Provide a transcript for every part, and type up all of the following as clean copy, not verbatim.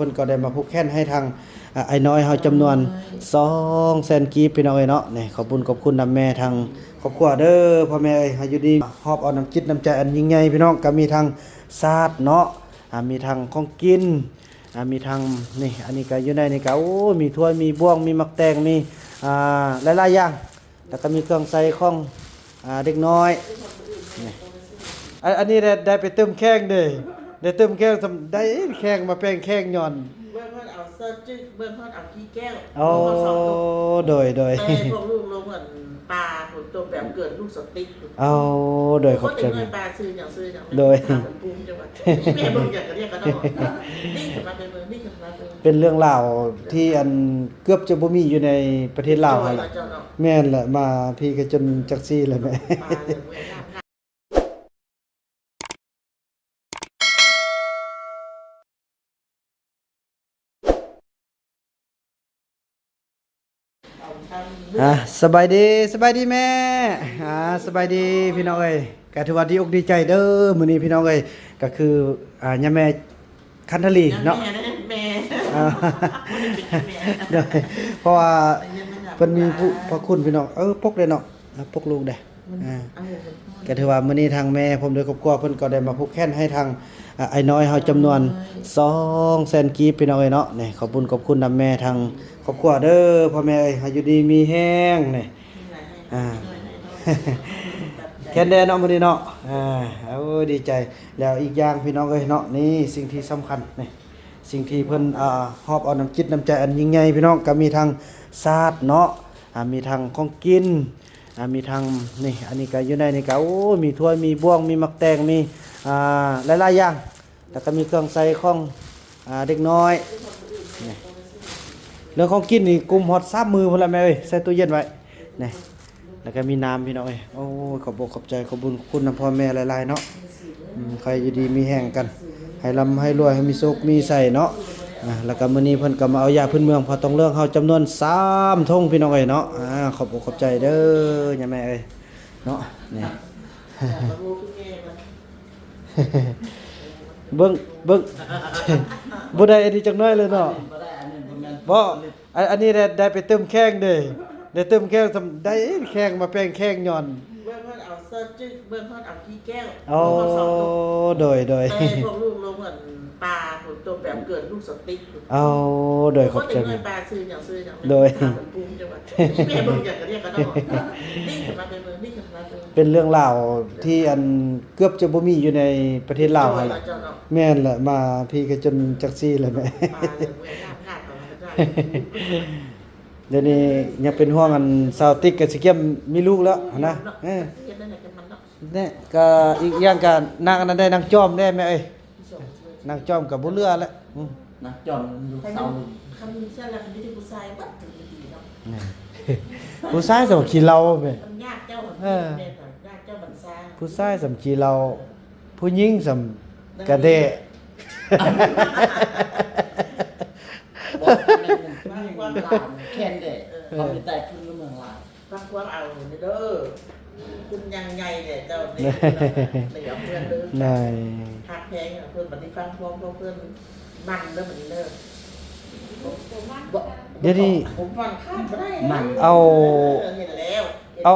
เพิ่นก็ได้มาผูกแขนให้ทางไอ้น้อยเฮาจำนวน200,000กีบพี่น้องเอ้ยเนาะนี่ขอบคุณนำแม่ทางครอบครัวเด้อพ่อแม่เอ้ยให้อยู่ดีฮอบเอาน้ำจิตน้ำใจอันยิ่งใหญ่พี่น้องก็มีทางศาสตร์เนาะมีทางของกินมีทางนี่อันนี้ก็อยู่ในนี่ก็โอ้มีถ้วยมีบ่วงมีมักแตงมีหลายๆอย่างแล้วก็มีเครื่องใส่ของเด็กน้อยนี่อันนี้ได้ไปเติมแข้งเด้ได้เติมแข้งได้แข้งมาแป้งแข้งย้อนเบิ่งเพิ่นเอาเสื้อจื้อเบิ่งเพิ่นเอาขี้แก้วโอ้โดยแต่พวกลูกลงเหมือนปลาผลตัวแบบเกิดลูกสติ๊กเอาโดยขอบใจแม่ปลาซื้ออย่างโดยปลาเป็นปูมจังหวัดแม่เบิ่งอยากจะเรียกกันเนาะนี่ขึ้นมาเป็นเมืองนี่ขึ้นมาเป็นเรื่องราวที่อันเกือบจะบ่มีอยู่ในประเทศลาวหั่นล่ะแม่นแหละมาพี่ก็จนจักซี่เลยแม่สบายดีแม่สบายดีพี่น้องเอ้ยก็ถือว่าดีอกดีใจเด้อมื้อนี้พี่น้องเอ้ยก็คือย่าแม่คันทลีเนาะแม่เพราะว่าเพิ่นมีผู้พระคุณพี่น้องปกได้เนาะปกลูกได้ก็ถือว่ามื้อนี้ทางแม่ผมด้วยครอบครัวเพิ่นก็ได้มาผูกแขนให้ทางไอ้น้อยเฮาจำนวน200,000กีบพี่น้องเอ้ยเนาะนี่ขอบคุณนำแม่ทางครอบครัวเด้อพ่อแม่เอ้ยให้อยู่ดีมีแห้งนี่แค่แดนเนาะมื้อนี้เนาะดีใจแล้วอีกอย่างพี่น้องเอ้ยเนาะนี่สิ่งที่สำคัญนี่สิ่งที่เพิ่นฮอบเอาน้ำจิตน้ำใจอันยิ่งใหญ่พี่น้องก็มีทางศาสตร์เนาะมีทางของกินมีทางนี่อันนี้ก็อยู่ในนี่ก็โอ้มีถ้วยมีบ่วงมีมักแตงมีหลายๆอย่างแล้วก็มีเครื่องใส่ของเด็กน้อยนี่เรื่องของกินนี่กุมฮอด3มื้อพุ่นละแม่เอ้ยใส่ตู้เย็นไว้นี่แล้วก็มีน้ำพี่น้องเอ้ยโอ้ขอบอกขอบใจขอบคุณพ่อแม่หลายๆเนาะใครอยู่ดีมีแห้งกันให้ร่ำให้รวยให้มีสุขมีใส่เนาะแล้วก็มื้อนี้เพิ่นก็มาเอายาพื้นเมืองพอต้องเรื่องเฮาจำนวน3 ธงพี่น้องเอ้ยเนาะขอบอกขอบใจเด้อย่าแม่เอ้ยเนาะนี่เบิ่งบ่ได้อันนี้จักหน่อยเลยเนาะบ่อันนี้ได้ไปเติมแข้งเด้ได้เติมแข้งได้แข้งมาแป้งแข้งย้อนเบิ่งเพิ่นเอาเสื้อจื้อเบิ่งเพิ่นเอาขี้แก้วโอ้โดยแต่พวกลูกลงเหมือนปลาผลตัวแบบเกิดลูกสติ๊กโดยขอบใจแม่ปลาซื้ออย่างโดยปลาเป็นปูมจังหวัดแม่เบิ่งอยากจะเรียกกันเนาะนี่ขึ้นมาเป็นเมืองนี่ขึ้นมาเป็นเรื่องราวที่อันเกือบจะบ่มีอยู่ในประเทศลาวหั่นล่ะแม่นแหละมาพี่ก็จนจักซี่เลยแม่เดี๋ยวนี้ยังเป็นห่วงอันสาวติ๊กกับสิเกียมมีลูกแล้วนะเนี่ยก็อีกอย่างก็นางอันนั้นได้นางจอมได้แม่เอ้ยนางจอมกับบ่เรือแล้วนางจอมลูกสาวคำนี้ใช่แล้วมันที่ผู้ชายบัดถึงดีเนาะผู้ชายสำขี้เราแม่ยากเจ้าแม่ยากเจ้าบัญชาผู้ชายสำขี้เราผู้หญิงสำกระเดะแค่นเด้เขามีแต่ขึ้นเมืองลาวฟังความเอาเด้อคุณยังไงเนี่ยเจ้านี่ไม่ยอมเพื่อนเด้อหักแพงเพื่อนบัดนี้ฟังความเพื่อนมันเด้อบัดนี้เด้อเดี๋ยวนี้ผมฟังข้ามบ่ได้เอ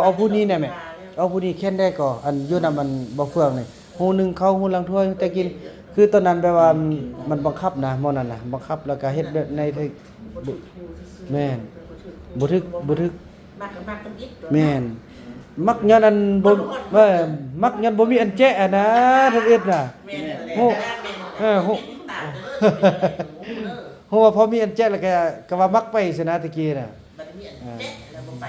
าผู้นี้ได้มั้ยเอาผู้นี้แค่นได้ก่ออันอยู่นำมันบ่เฟืองนี่ฮู้นึงเข้าฮู้ลังถ้วยแต่กินคือตอนนั้นแปลว่ามันบังคับนะมื้อนั้นน่ะบังคับแล้วก็เฮ็ดแบบในแม่นบ่ทึกมักกันอีกแม่นมักย้อนอันบ่มักย้อนบ่มีอันแจ้นะทั้งเอ็ดน่ะโอ้โหว่าพอมีอันแจ้แล้วก็ว่ามักไปซะนะตะกี้น่ะบัดนี้อันแจ้แล้วบ่ไป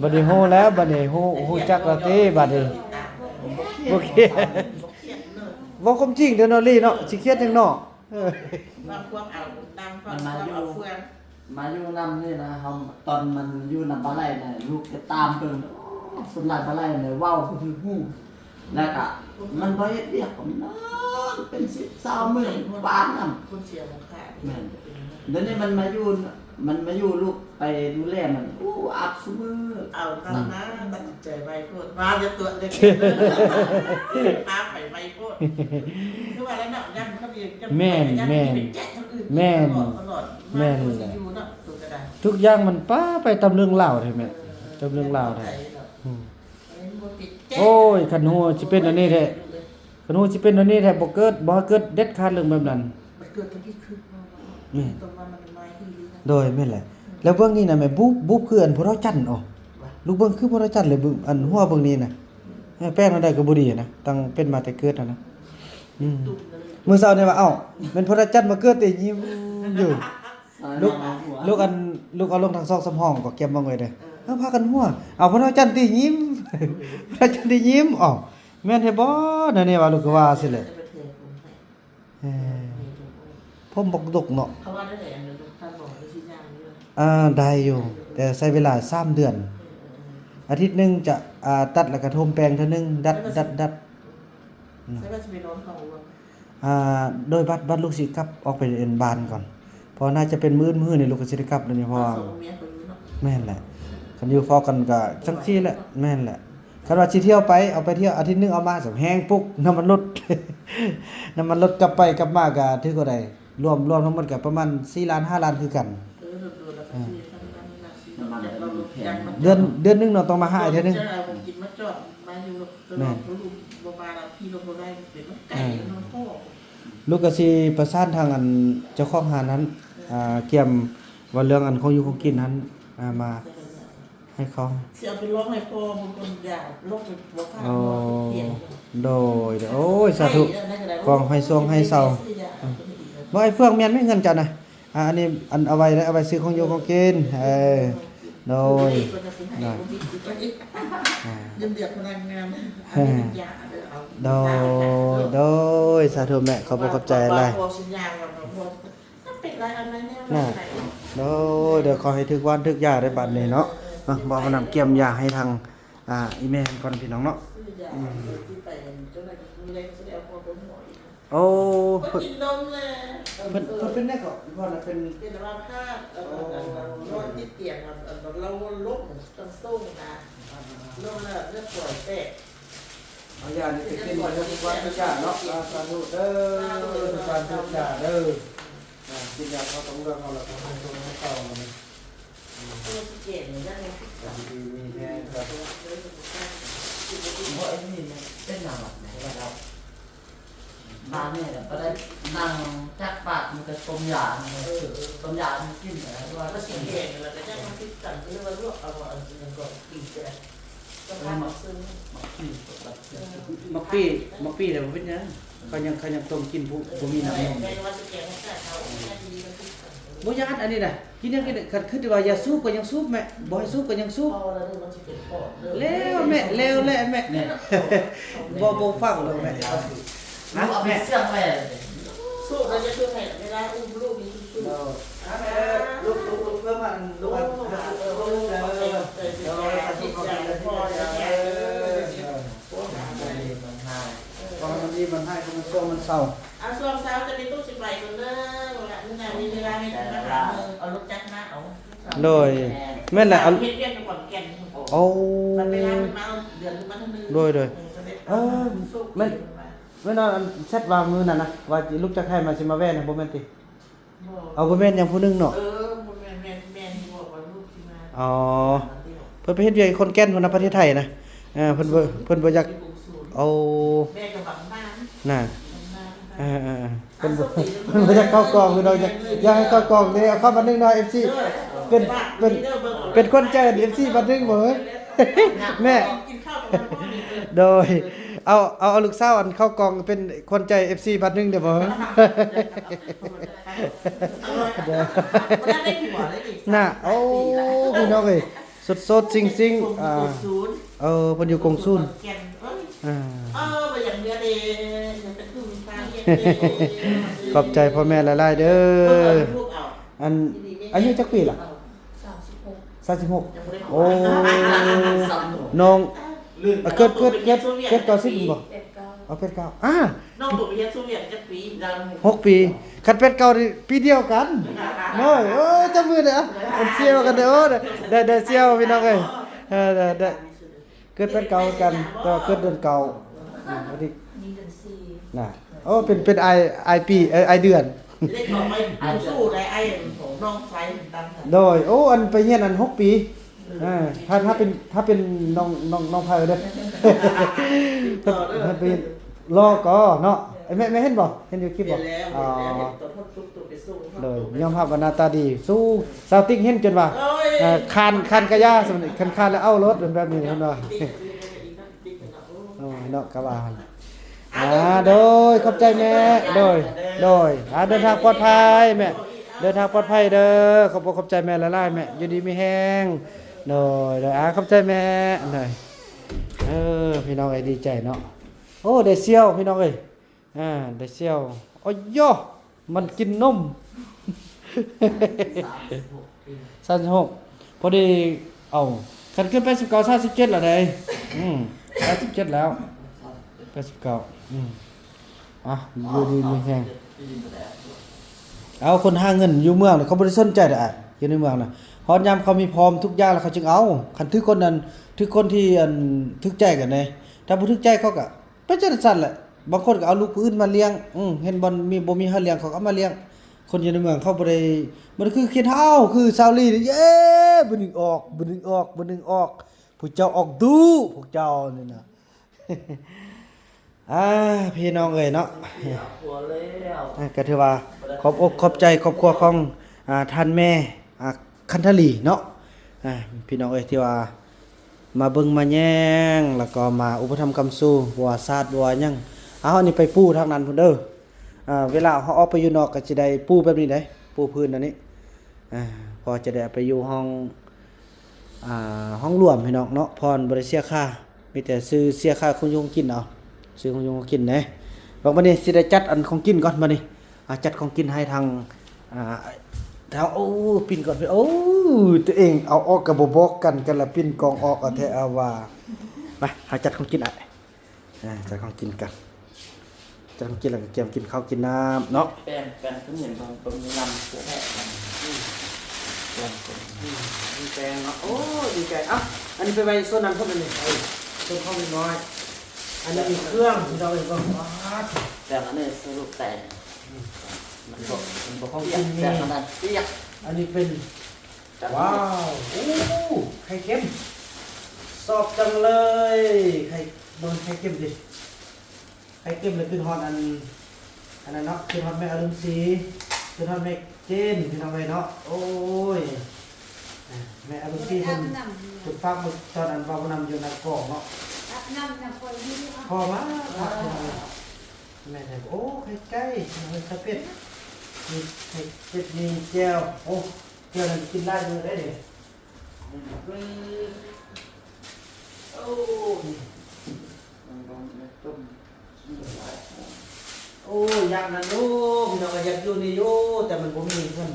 บัดนี้ฮู้แล้วบัดนี้ฮู้จักแล้วติบัดนี้โอเคบ่ความจริงเด้อเนาะลี่เนาะสิเครียดจังเนาะบางความเอาตามความเอาเฟืองมาอยู่นำนี่นะเฮาตอนมันอยู่นำปลาไหลน่ะลูกจะตามเพิ่นสุดหลายปลาไหลน่ะเว้าคือฮู้แล้วก็มันบ่เฮ็ดเวียกผมนอนเป็น10 20มื้อปานนำคนเสียของข้าแม่นเดี๋ยวนี้มันมาอยู่ มันมาอยู่ลูกไปดูแลมันอู้อับซุมือ เอาตอนนั้นตัดสินใจไปพูดมาจะตัวเด็กพาไปไปพูดคือว่าแล้วเนาะย่ำเขาเรียนแจ๊กคนอื่นตลอดมาอยู่เนาะตัวกระดาษ ทุกอย่างมันป้าไปตำเรื่องเล่าวใช่ไหมตำเรื่องเล่าวแท้โอ้ยคันฮู้สิเป็นอันนี้แท้คันฮู้สิเป็นอันนี้แท้บ่เกิดเด็ดขาดเรื่องแบบนั้น มันเกิดตรงที่คือตรงว่ามันไม่ดีนะ โดยแม่นแหละแล้วเบิ่งนี่น่ะแม่บุบคืออันพวกเราจันทร์อ๋อลูกเบิ่งคือพวกเราจันทร์เลยเบิ่งอันหัวเบิ่งนี่น่ะแป้งอันใดก็บ่ดีนะตั้งเป็นมาแต่เกิดนะมื้อเช้านี่ว่าเอ้าแม่นพวกเราจันทร์มาเกิดแต่ยิ้มอยู่ลูกเอาลงทางซอกสำห้องก็เก็บมาไว้เด้อเอาพากันหัวเอาพวกเราจันทร์ติยิ้มพวกเราจันทร์ติยิ้มอ๋อแม่นแท้บ่นั่นนี่ว่าลูกก็ว่าสิแหละผมบอกดกเนาะ เขาว่าได้แต่อันนึงท่านบอกได้ชิ้นยางเยอะ ได้อยู่ แต่ใช้เวลา3เดือน อาทิตย์หนึงจะตัดแล้วก็ทมแปลงเท่านึงดัด ใช่ว่าจะไปนอนเขาว่า โดยบัดลูกสิกลับออกไปเรียนบานก่อนเพอน่าจะเป็นมื้อนี่ลูกก็สิได้กลับแล้วนี่เพราะว่า ส่งเมียคนนี้เนาะ แม่นแหละคันอยู่ฟอกันก็จังซี่แหละแม่นแหละคันว่าสิเที่ยวไปเอาไปเที่ยวอาทิตย์หนึงเอามาสแห้งปุ๊กน้ำมันลด น้ำมันลดกลับไปกลับมาก็ถือก็ได้รวมทั้งหมดก็ประมาณ4ล้าน5ล้านคือกัน ดูแล้วก็ที่ทำงานเราอยาก เดือนหนึงเนาะต้องมาหาเทื่อนึง ผมกินมาจอดมาอยู่ตลอดรู้บ่มาแล้วพี่ลงบ่ได้เป็นไก่นอนโค ลูกก็สิประสานทางอันเจ้าของหานั้นเกี่ยมว่าเรื่องอันของอยู่ของกินนั้นมาให้เขา เสียไปร้องให้พ่อบางคนอยากลบไปบ่กล้า โอ้ เปลี่ยน โดยโอ้ยสาธุกองให้ทรงให้เศร้าบ่ไอ้เฟืองแม่นไม่เงินจ้ะนะอันนี้อันเอาไว้แล้วเอาไว้ซื้อของอยู่ของกินโดย ยืมเดือดพนักงานโดยสาธุแม่ขอบคุณขอบใจอะไร พอสัญญากับพ่อเป็นไรอะไรเนี่ย โดยเดี๋ยวขอให้ถึกวันถึกยาได้บัดนี้เนาะบ่มานำเกี่ยมยาให้ทางอีแม่ก่อนพี่น้องเนาะโอ้ เพิ่นกินนมเลย เพิ่นเป็นได้ก็พ่อน่ะเป็น เป็นว่าผ้านอนที่เตียงเราลบต้องสู้นะลบแล้วเลือดปล่อยแตก เอายานี่สิกินบ่ทุกวันทุกยาเนาะสาธุเด้อทุกวันทุกยาเด้อกินยาเขาต้องเรื่องเอาละต้องให้ตรงให้เข้ามัน ตัวสเกตเนี่ยยังไง ดีมีแท้ครับ เพราะไอ้นี่มันเป็นหนังแบบไหนวะเรามาเนี่ยก็ได้นั่งจักปากมันก็ต้มยาต้มยามันกินอะไรด้วย ก็สเกตแล้วก็จะมาพิจารณาเรื่องว่าลวกเอาอันนึงก่อนปีแก่ก็ทำซึ่ง มักปี้แต่บ่เป็นหยังเขายังต้มกินผู้บ่มีน้ำนม ในว่าสเกตเขาจะเขาดีมันพิจารณา บ่ยานอันนี้น่ะกินยังกินคันคือว่าอย่าสูบก็ยังสูบแม่บ่ให้สูบก็ยังสูบ พอแล้วมันจะเป็นพอ แล้วแม่แล้วแหละแม่บ่ฟังแล้วแม่ ลูกเอาไปเสี่ยงแม่ สู้เราจะช่วยให้เวลาอุ้มลูกมีสู้ ลูกเพิ่มมันลูกมันดีมันให้มันช่วงมันเศร้า เอาช่วงเช้าจะมีตู้สิบใบคนเด้อนี่มีเวลาไม่ถึงนะคะเอารถจักรนะเอา โดยแม่นแหละเอา เฮ็ดเวียนก่อนแก่น โอ้ มันเวลามันมาเดือนมันนึงแม่นอนแชทวางมือนั่นนะว่าลูกจะให้มาสิมาแว่นะบ่แม่นติเอาบ่แม่นอย่างผู้นึงเนาะ แม่ที่บอกว่าลูกสิมา อ๋อเพิ่นไปเฮ็ดเวียกคนแก่นคนประเทศไทยนะเพิ่นบ่อยากเอา แม่กับบังบ้าน น่ะเพิ่นบ่อยากเข้ากองคือเราอยากให้เข้ากองนี่เอาเข้ามานึงหน่อย FC เป็นคนใจ FC บัดนึงบ่เฮ้ยแม่ กินข้าวกับพ่อนี่ โดยเอาลูกสาวอันเข้ากองเป็นคนใจ FC บัดนึงเด้อบ่เฮ้ย น่ะโอ้พี่น้องเอ้ยสดๆจริงๆเพิ่นอยู่กงซูนไปอย่างเดียวเด้เป็นผู้มีค่าขอบใจพ่อแม่หลายๆเด้ออันอายุจักปีล่ะ36โอ้น้องเกิด90บ่เอาเป็ดเก่าน้องตัวไปเรียนโซเวียตจักปีดัง6 ปีคันเป็ดเก่านี่ปีเดียวกัน น้อยโอ้จับมือเด้อมันเชี่ยวกันเด้อได้เชี่ยวพี่น้องเอ้ยได้เกิดเป็นเก่ากันแต่ว่าเกิดเดือนเก่าพอดี นี่เดือนสี่ น่ะโอ้เป็นไอปีไอเดือน ได้ขอไปสู้ได้ไอ้ของน้องไฟดัน โดยโอ้อันไปเฮียนอัน6 ปีถ้าเป็นน้องไผเด้อถ้าเป็นรอก็เนาะไอ้แม่เห็นบ่เห็นอยู่คลิปบ่ แล้ว อ๋อ ตัวทดทุกตัวไปสู้ เลยยอมรับว่าหน้าตาดีสู้สาวติ๊กเห็นจนว่าคานกะยาสมคันแล้วเอารถเป็นแบบนี้เห็นบ่โอ้ยเนาะกะว่าโดยขอบใจแม่โดยเดินทางปลอดภัยแม่เดินทางปลอดภัยเด้อขอบใจแม่หลายๆแม่อยู่ดีมีแฮงโดยขอบใจแม่หน่อยพี่น้องเอ้ยดีใจเนาะโอ้ได้เซี่ยวพี่น้องเอ้ยได้เซี่ยวโอ้ยย่อมันกินนม 36พอดีเอาคันขึ้นไป19 37แล้วเด้37แล้ว89อยู่ดีมีแฮงเอาคนหาเงินอยู่เมืองน่ะเขาบ่ได้สนใจดอกอยู่ในเมืองน่ะฮอดยามเขามีพร้อมทุกอย่างแล้วเขาจึงเอาคันถือคนนั้นถือคนที่ถึกใจกันเด้ถ้าบ่ถึกใจเขาก็ไปจังซั่นแหละบางคนก็เอาลูกผู้อื่นมาเลี้ยงเห็นบ่มีเฮาเลี้ยงเขาก็เอามาเลี้ยงคนอยู่ในเมืองเขาบ่ได้คือคิดเฮาคือซาวลีเย้บ่นึงออกผู้เจ้าออกดูพวกเจ้านี่น่ะ พี่น้องเอ้ยเนาะ หัวแล้ว ก็ถือว่าขอบอกขอบใจครอบครัวของท่านแม่คันทลีเนาะพี่น้องเอ้ยที่ว่ามาเบิ่งมาแย่งแล้วก็มาอุปถัมภ์คำสู้บัวศาสตร์บัวหยังเอาอันนี้ไปปูทางนั้นพุ่นเด้อเวลาเฮาออกไปอยู่นอกก็สิได้ปูแบบนี้ได้ปูพื้นอันนี้พอจะได้ไปอยู่ห้องรวมพี่น้องเนาะพรบ่ได้เสียค่ามีแต่ซื้อเสียค่าของยงกินเอาซื้อของยงกินนะบอกมานี่สิได้จัดอันของกินก่อนมานี่จัดของกินให้ทางโอ้ปิ่นก่อนโอ้ตัวเองเอาออกก็บ่บอกกันละปิ่นกองออกเอาแท้เอาว่าไปหาจัดของกินจัดของกินกันจัดของกินแล้วก็เตรียมกินข้าวกินน้ำเนาะ แป้งขึ้นเห็นตรงลำเสื้อแท้ดีใจเนาะโอ้ดีใจอันนี้ไปไว้ส่วนนั้นพุ่นนี่ส่วนข้าวน้อยอันนี้มีเครื่องที่เราเองก็แต่อันนี้สรุปแต่มันบอกเขาเปียกแต่ขนาดเปียก อันนี้เป็นว้าวโอ้ไข่เค็มสอบจังเลยไข่ไข่เค็มดิไข่เค็มเลยขึ้นฮอตอันนั้นเนาะขึ้นฮอตแม่อรุณศรีขึ้นฮอตแม่เจนพี่น้องเลยเนาะโอ้ยแม่อรุณศรีคนฝากตอนนั้นฝากนำอยู่ในกล่องเนาะพอมาแม่ไทยโอ้ไข่ไก่ไข่เป็ดมีไข่เป็ดมีแจ่วโอ้แจ่วนั้นกินได้เลยได้ดิโอ้โอ้อยากนั่นลูกพี่น้องอยากอยู่นี่อยู่แต่มันบ่มีเพิ่น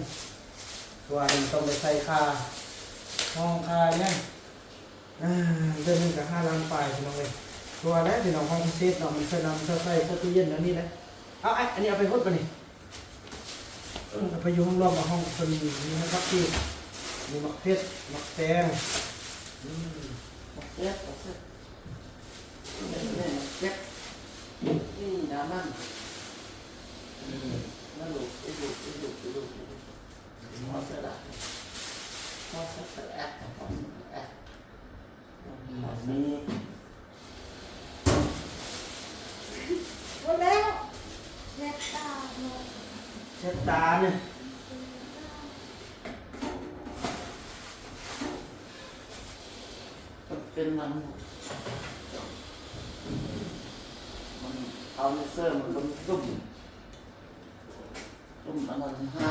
ตัวนี้ต้องไปใส่ค่าห้องค่าเนี่ยเดือนนึงก็5 ล้านปลายพี่น้องเอ้ยตัวแล้วพี่น้องห้องพิเศษเนาะมันใส่น้ำใส่ตู้เย็นอันนี้นะเอาอันนี้เอาไปฮดป่ะนี่เอาไปอยู่ห้องรอบห้องคนนี้นะครับที่มีมะเขือมะแตงเปียกนี่น้ำนั่นลูกพอเสร็จแล้วนี่ หมดแล้วเช็ดตาหมด เช็ดตาเนี่ย เป็นมันเอาเสื้อมันตุ้มอันนั้นให้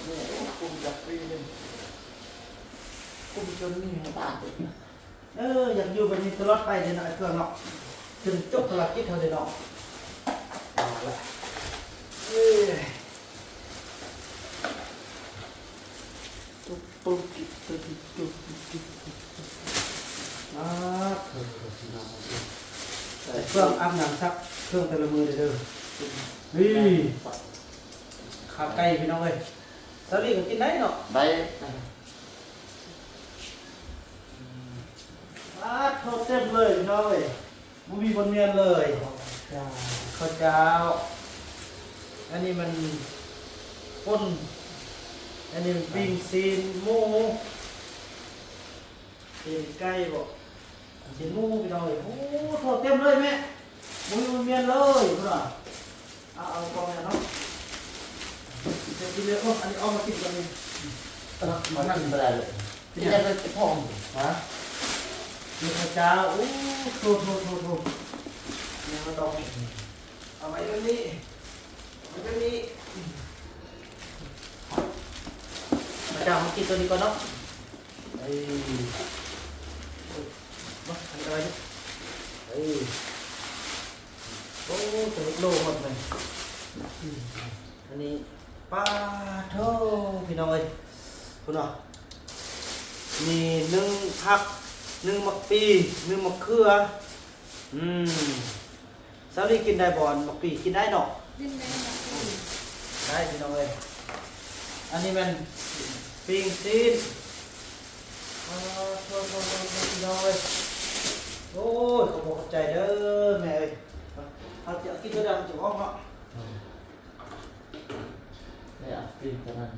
เนี่ยกุ้มจับปีเลยกุ้มจนนี่บาดเลยอยากอยู่แบบนี้ตลอดไปเลยเนาะไอ้เพื่อนเนาะจนจบภารกิจเท่าเดิมเนาะเอาละตุ๊บเครื่องอาบน้ำซักเครื่องแต่ละมือเด้อนี่ขาไก่พี่น้องเอ้ย สาลีก็กินได้เนาะ ได้ โทษเต็มเลยพี่น้องเอ้ยบ่มีบนเมียนเลยข้าวเจ้าอันนี้มันป่นอันนี้มันปิ้งซีนหมูซีนไก่บ่ซีนหมูพี่น้องเอ้ยโอ้โทษเต็มเลยแม่บ่มีบนเมียนเลยพุ่นน่ะเอากองเนี่ยเนาะจะกินเลยโอ้อันนี้เอามากินกันนี่ มันนั่นไปได้เลยที่จะไปพ่อง ฮะมีข้าวเจ้าโอ้โทษเนี่ยมาต้องเอาไว้ตรงนี้เอาไว้ตรงนี้ข้าวเจ้ามากินตัวนี้ก่อนเนาะไอ้มาอันนี้อะไรดิไอ้โอ้ตัวโลหมดเลยอันนี้ปลาโถพี่น้องเอ้ยคุณเนาะมีนึ่งผักนึ่งมะปีนึ่งมะเขือสาลีกินได้บ่อนมะปีกินได้เนาะ ดิ้นได้ไหม ได้พี่น้องเอ้ยอันนี้มันปิ้งซีนโทษพี่น้องเอ้ยโอ้ยขอบคุณขอบใจเด้อแม่เอ้ยเอาจะกินตัวดำจุกห้องเนาะ เนี่ยปีนกันนั่น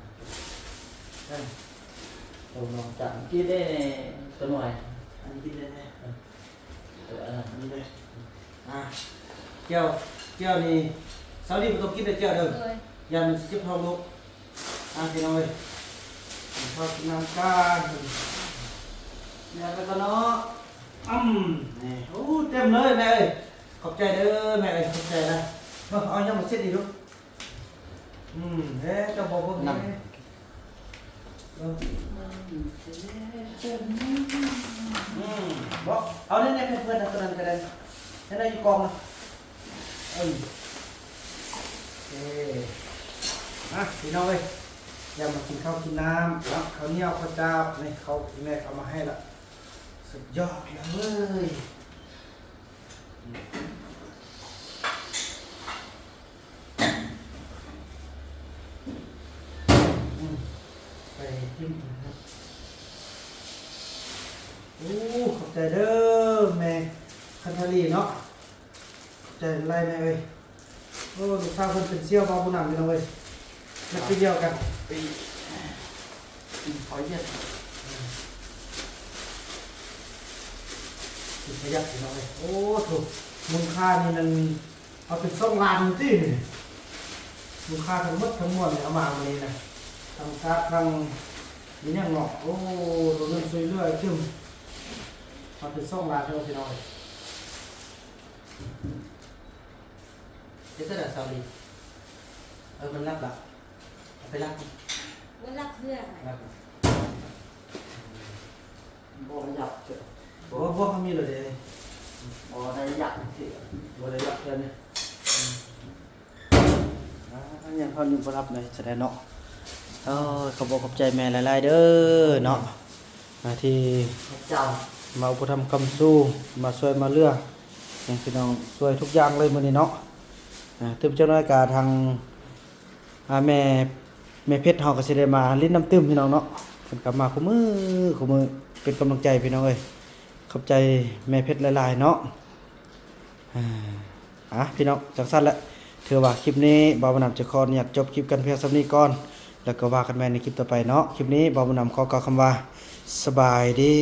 นั่น ผมลองจับกินได้ตัวหน่อย อันนี้กินได้ไหม ตัวอันนั้น อันนี้เลยเจียวนี่สาลีมันต้องกินได้เจียวเด้อ เลย ยันมันจะพร้อมลุกพี่น้องเอ้ยพอกินน้ำกันอย่าไปกันเนาะนี่โอ้เต็มเลยแม่เอ้ยขอบใจเด้อแม่เอ้ยขอบใจนะเอายังมาเช็ดดีลูกเฮ้จะบอกพวกนี้บอกเอาเนี่ยเพื่อนๆนะกระดานให้ได้อยู่กองนะเอ้ยพี่น้องเอ้ยอย่ามากินข้าวกินน้ำแล้วข้าวเหนียวข้าวเจ้านี่เขาแม่เอามาให้ละสุดยอดเลยไปทิมนะครับโอ้ขอบใจเด้อแม่คันทารีเนาะขอบใจไรแม่เอ้ยโอ้ลูกสาวคนเป็นเชี่ยวบาบุญนำพี่น้องเอ้ยนักไปเดียวกัน ปีขอเย็ด สิขยับพี่น้องเอ้ยโอ้ถูกมูลค่านี่มันเอาเป็น2 ล้านที่นี่มูลค่าทั้งหมดทั้งมวลเนี่ยเอามาวันนี้นะทั้งการ์ดทั้งนี่ยังเนาะโอ้ตัวเงินช่วยเหลือจึ้มเอาเป็น2 ล้านเท่าพี่น้องเอ้ยเดี๋ยวจะได้ซาลีมันรับละเอาไปรับ วันรักเพื่อน รับ บ่หยับเถอะ โอ้พวกเขามีเลยเด้ บ่ได้หยับเถอะ บ่ได้รับเพิ่นเนี่ยอันยังเขาอยู่บ่รับเลยแสดงเนาะขอบคุณขอบใจแม่หลายๆเด้อเนาะที่ เจ้า มาอุปถัมภ์คำสู้มาช่วยมาเลือกอย่างพี่น้องช่วยทุกอย่างเลยมื้อนี้เนาะตึมเจ้าน้อยกาทางแม่เพชรเฮาก็สิได้มาลิ้นน้ำตึมพี่น้องเนาะเพิ่นกลับมาคู่มือเป็นกำลังใจพี่น้องเอ้ยขอบใจแม่เพชรหลายๆเนาะพี่น้องจังซั่นแหละถือว่าคลิปนี้บ่าวบุญนำจะขออนุญาตจบคลิปกันเพียงส่ำนี้ก่อนแล้วก็ว่ากันใหม่ในคลิปต่อไปเนาะคลิปนี้บ่าวบุญนำขอกล่าวคำว่าสบายดี